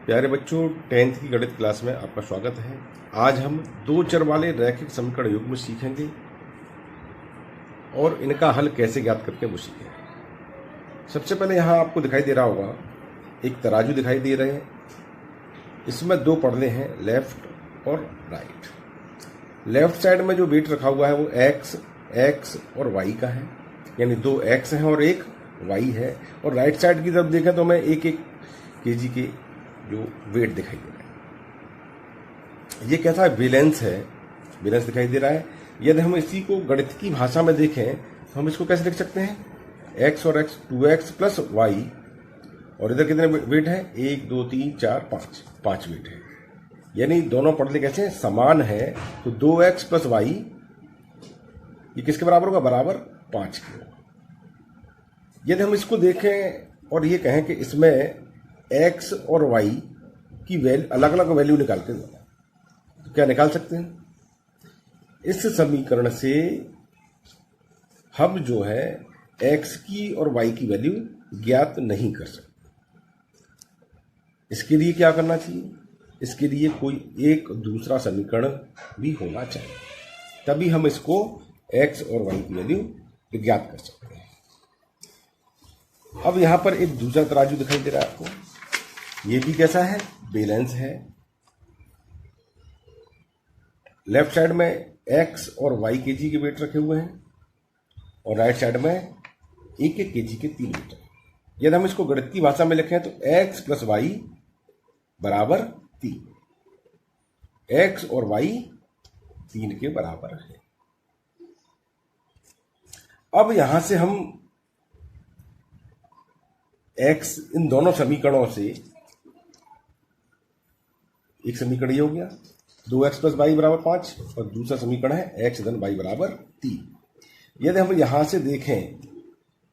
प्यारे बच्चों, 10th की गणित क्लास में आपका स्वागत है। आज हम दो चर वाले रैखिक समीकरण युग्म सीखेंगे और इनका हल कैसे ज्ञात करते हैं वो सीखेंगे। सबसे पहले यहाँ आपको दिखाई दे रहा होगा एक तराजू दिखाई दे रहे हैं। इसमें दो पड़ले हैं, लेफ्ट और राइट। लेफ्ट साइड में जो वेट रखा हुआ है वो एक्स और वाई का है, यानी दो एक्स हैं और एक वाई है। और राइट साइड की तरफ देखें तो हमें एक एक केजी के जो वेट दिखाई दे रहा है। ये कैसा है? बैलेंस है, बैलेंस दिखाई दे रहा है। यदि हम इसी को गणित की भाषा में देखें तो हम इसको कैसे लिख सकते हैं? एक्स और एक्स, 2x प्लस वाई, और इधर कितने वेट है? 1 2 3 4 5 वेट है। यानी दोनों पड़ले कैसे हैं? समान है। तो 2x प्लस वाई ये किसके बराबर होगा? बराबर 5 के। यदि हम इसको देखें और ये कहें कि इसमें x और y की अलग अलग वैल्यू निकाल के तो क्या निकाल सकते हैं? इस समीकरण से हम जो है x की और y की वैल्यू ज्ञात नहीं कर सकते। इसके लिए क्या करना चाहिए? इसके लिए कोई एक दूसरा समीकरण भी होना चाहिए, तभी हम इसको x और y की वैल्यू ज्ञात कर सकते हैं। अब यहां पर एक दूसरा तराजू दिखाई दे रहा है आपको। ये भी कैसा है? बैलेंस है। लेफ्ट साइड में x और y केजी के वेट रखे हुए हैं और राइट साइड में एक एक केजी के 3 वेट। यदि हम इसको गणित की भाषा में लिखें तो x प्लस वाई बराबर 3। x और y 3 के बराबर है। अब यहां से हम x, इन दोनों समीकरणों से एक समीकरण ये हो गया 2x प्लस वाई बराबर 5 और दूसरा समीकरण है x धन वाई बराबर 3। यदि हम यहां से देखें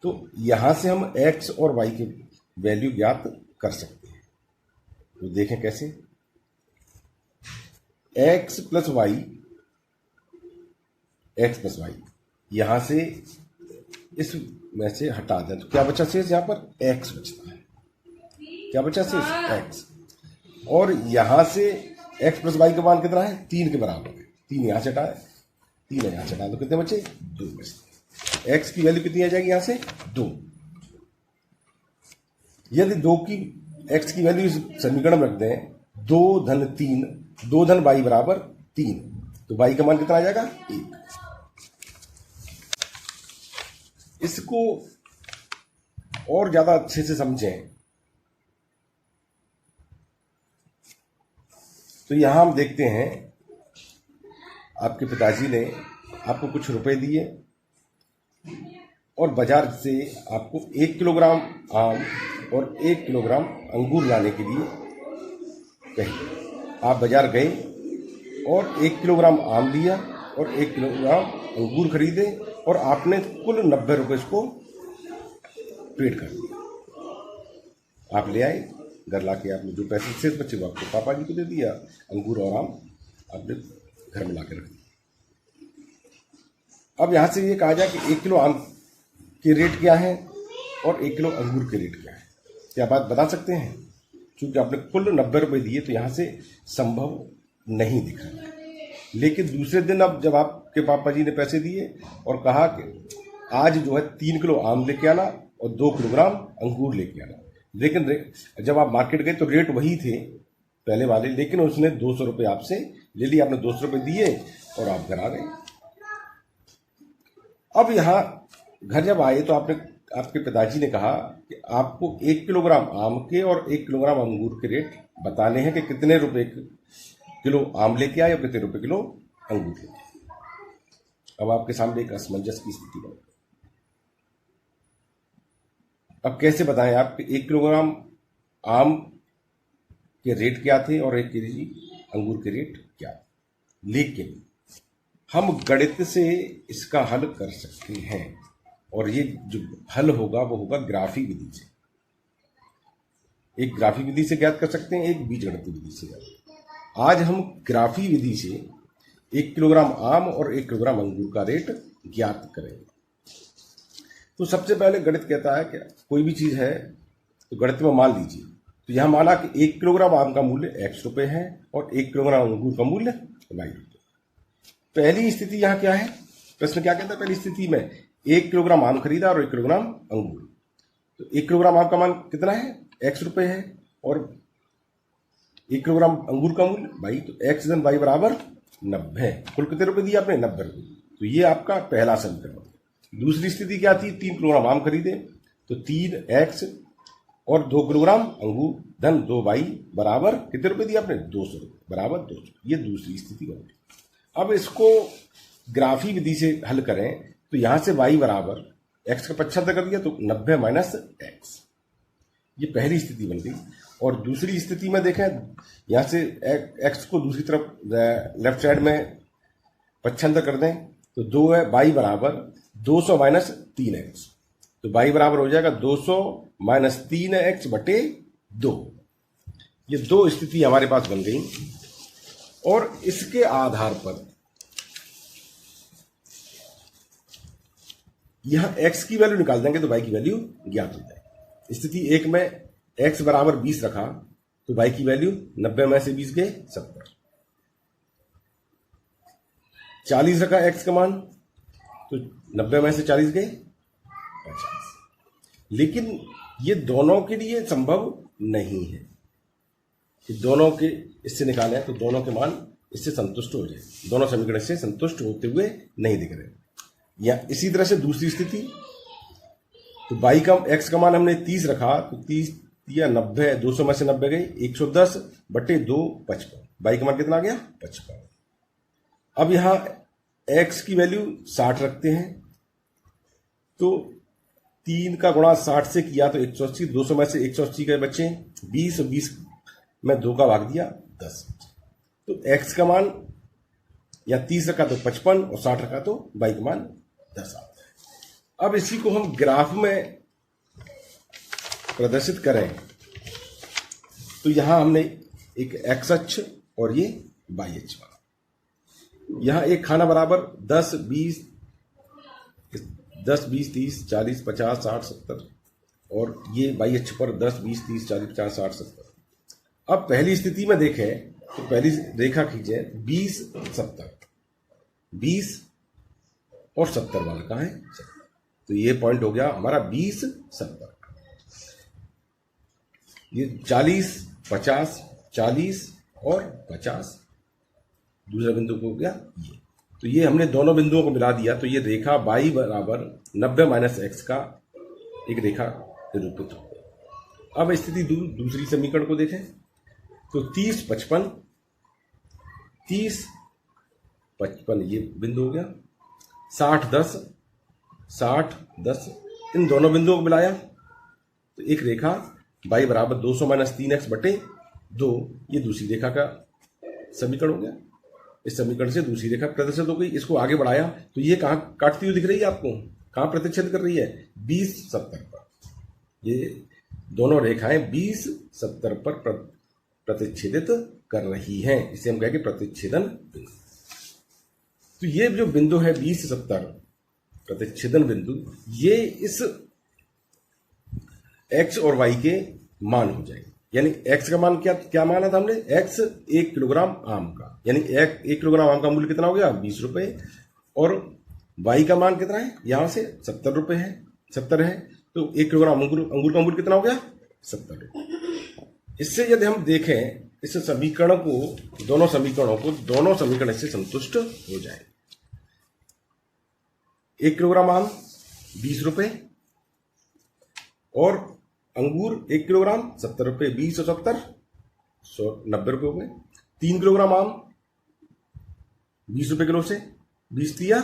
तो यहां से हम x और y की वैल्यू ज्ञात कर सकते हैं। तो देखें कैसे? x प्लस वाई यहां से इस में से हटा दें तो क्या बचा शेष? यहां पर x बचता है। क्या बचा शेष? x। और यहां से x प्लस वाई का मान कितना है? 3 के बराबर है। 3 यहां से हटाए, 3 यहां से हटाए तो कितने बचे? 2 बचते। x की वैल्यू कितनी आ जाएगी? यहां से 2। यदि 2 की x की वैल्यू इस समीकरण में रख दें 2 धन 3, 2 धन वाई बराबर 3, तो वाई का मान कितना आ जाएगा? 1। इसको और ज्यादा अच्छे से समझें तो यहां हम देखते हैं आपके पिताजी ने आपको कुछ रुपए दिए और बाजार से आपको 1 किलोग्राम आम और 1 किलोग्राम अंगूर लाने के लिए कहे। आप बाजार गए और 1 किलोग्राम आम लिया और 1 किलोग्राम अंगूर खरीदे और आपने कुल 90 रुपये इसको पेड कर दिया। आप ले आए, घर लाके आपने जो पैसे शेष बचे वो आपको पापा जी को दे दिया। अंगूर और आम आपने घर में लाके रख दिया। अब यहां से ये कहा जाए कि 1 किलो आम के रेट क्या है और 1 किलो अंगूर के रेट क्या है? क्या बात बता सकते हैं? क्योंकि आपने कुल 90 रुपये दिए तो यहां से संभव नहीं दिख रहा है। लेकिन दूसरे दिन अब जब आपके पापा जी ने पैसे दिए और कहा कि आज जो है 3 किलो आम लेके आना और 2 किलोग्राम अंगूर लेके आना, लेकिन जब आप मार्केट गए तो रेट वही थे पहले वाले, लेकिन उसने 200 रुपये आपसे ले लिए। आपने 200 रुपये दिए और आप घर आ गए। अब यहाँ घर जब आए तो आपके पिताजी ने कहा कि आपको 1 किलोग्राम आम के और 1 किलोग्राम अंगूर के रेट बताने हैं कि कितने रुपए किलो आम लेके आए और कितने रुपए किलो अंगूर लेके आए। अब आपके सामने एक असमंजस की स्थिति बन। अब कैसे बताएं आप 1 किलोग्राम आम के रेट क्या थे और 1 केजी अंगूर के रेट क्या? लेकिन हम गणित से इसका हल कर सकते हैं और ये जो हल होगा वो होगा ग्राफी विधि से। एक ग्राफी विधि से ज्ञात कर सकते हैं, एक बीजगणित विधि से। आज हम ग्राफी विधि से 1 किलोग्राम आम और 1 किलोग्राम अंगूर का रेट ज्ञात करेंगे। तो सबसे पहले गणित कहता है कि कोई भी चीज है तो गणित में मान लीजिए तो यहां माना कि 1 किलोग्राम आम का मूल्य x रुपए है और 1 किलोग्राम अंगूर का मूल्य y रुपए। पहली स्थिति यहां क्या है, प्रश्न क्या कहता है, पहली स्थिति में 1 किलोग्राम आम खरीदा और 1 किलोग्राम अंगूर। तो 1 किलोग्राम आम का मान कितना है, x रुपए है, और 1 किलोग्राम अंगूर का मूल्य y, तो x धन y बराबर 90। कुल कितने रुपए दिए आपने, 90 रुपए। तो ये आपका पहला समीकरण। दूसरी स्थिति क्या थी, 3 किलोग्राम आम खरीदे, तो 3x और 2 किलोग्राम अंगूर धन 2y बराबर कितने रुपए दिए आपने, 200 रुपए, बराबर 200। ये दूसरी स्थिति बन गई। अब इसको ग्राफी विधि से हल करें तो यहां से y बराबर x का पक्षांतर कर दिया, तो 90 माइनस x, ये पहली स्थिति बन गई। और दूसरी स्थिति में देखें, यहां से x को दूसरी तरफ लेफ्ट साइड में पक्षांतर कर दें, तो 2 है, y बराबर 200 माइनस 3x, तो y बराबर हो जाएगा 200 माइनस 3x बटे 2। ये दो स्थिति हमारे पास बन गई, और इसके आधार पर यहां x की वैल्यू निकाल देंगे तो y की वैल्यू ज्ञात हो जाएगी। स्थिति 1 में x बराबर 20 रखा, तो y की वैल्यू 90 में से 20 गए 70। 40 रखा x का मान, तो 90 में से 40 गए 50। लेकिन ये दोनों के लिए संभव नहीं है कि दोनों के इससे निकालें तो दोनों के मान इससे संतुष्ट हो जाए, दोनों समीकरण से संतुष्ट होते हुए नहीं दिख रहे। या इसी तरह से दूसरी स्थिति, तो y का x का मान हमने 30 रखा, तो 30 या 90, 200 में से 90 गए 110 बटे 2 55। y का मान कितना आ गया, 55। अब यहां x की वैल्यू 60 रखते हैं, तो 3 का गुणा 60 से किया तो 180, 200 में से 180 के बच्चे 20 और 20 में 2 का भाग दिया 10। तो x का मान या 30 रखा तो 55 और 60 रखा तो y का मान 10 आता है। अब इसी को हम ग्राफ में प्रदर्शित करें तो यहां हमने एक x अक्ष और ये y अक्ष बना। यहां एक खाना बराबर 10 20 30 40 50 60 70, और ये y अक्ष पर 10 20 30 40 50 60 70। अब पहली स्थिति में देखें तो पहली रेखा खींचे 20 70, 20 और 70 वाला कहाँ है, तो ये पॉइंट हो गया हमारा 20 70। ये 40 50 40 और 50 दूसरा बिंदु हो गया ये। तो ये हमने दोनों बिंदुओं को मिला दिया, तो ये रेखा y बराबर 90 माइनस x का एक रेखा निरूपित हो गई। अब स्थिति दूसरी समीकरण को देखें तो 30 55 30 55 ये बिंदु हो गया, 60 10 60 10, इन दोनों बिंदुओं को मिलाया तो एक रेखा y बराबर 200 माइनस 3x बटे 2, ये दूसरी रेखा का समीकरण हो गया। इस समीकरण से दूसरी रेखा प्रदर्शित हो गई। इसको आगे बढ़ाया तो ये कहां काटती हुई दिख रही है आपको, कहां प्रतिच्छेद कर रही है, 20 70 पर। ये दोनों रेखाएं 20 70 पर प्रतिच्छेदित कर रही हैं, इसे हम कहेंगे प्रतिच्छेदन बिंदु। तो ये जो बिंदु है 20 70 प्रतिच्छेदन बिंदु, ये इस x और y के मान हो जाएंगे। यानी x का मान क्या माना था हमने, x 1 किलोग्राम आम का, यानी 1 किलोग्राम आम का मूल्य कितना हो गया 20 रुपए, और y का मान कितना है, यहां से 70 रुपए है, 70 है, तो 1 किलोग्राम अंगूर का मूल्य कितना हो गया 70 रुपए। इससे यदि हम देखें इस समीकरण को, दोनों समीकरण से संतुष्ट हो जाए। 1 किलोग्राम आम 20 रुपए और अंगूर 1 किलोग्राम 70 रुपए, 20 और 70 90 रुपए हो गए। 3 किलोग्राम आम 20 रुपए किलो से 20 दिया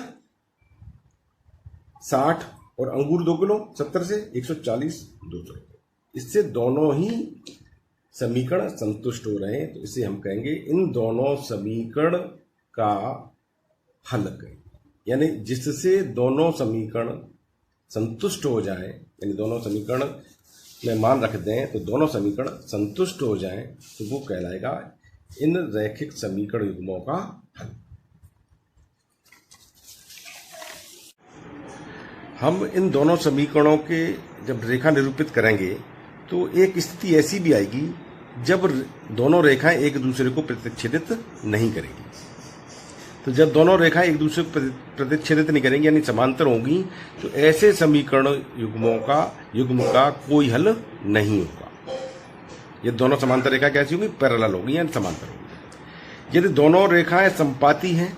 60, और अंगूर 2 किलो 70 से 140 200 रुपए। इससे दोनों ही समीकरण संतुष्ट हो रहे हैं, तो इसे हम कहेंगे इन दोनों समीकरण का हल करें। यानी जिससे दोनों समीकरण संतुष्ट हो जाए, यानी दोनों समीकरण में मान रख दें तो दोनों समीकरण संतुष्ट हो जाएं, तो वो कहलाएगा इन रैखिक समीकरण युग्मों का हल। हम इन दोनों समीकरणों के जब रेखा निरूपित करेंगे तो एक स्थिति ऐसी भी आएगी जब दोनों रेखाएं एक दूसरे को प्रतिच्छेदित नहीं करेंगी। तो जब दोनों रेखाएं एक दूसरे को प्रतिच्छेदित नहीं करेंगी यानी समांतर होंगी, तो ऐसे समीकरण युग्म का कोई हल नहीं होगा। ये दोनों समांतर रेखा कैसी होंगी? पैरेलल होगी यानी समांतर होगी। यदि दोनों रेखाएं समपाती हैं,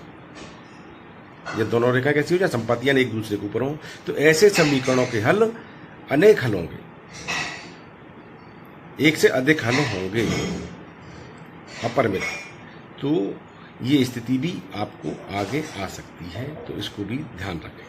ये दोनों रेखाएं कैसी हो जाए? समपाती यानी एक दूसरे के ऊपर हो, तो ऐसे समीकरणों के हल अनेक हल होंगे, एक से अधिक हल होंगे अपरिमित। तो ये स्थिति भी आपको आगे आ सकती है, तो इसको भी ध्यान रखें।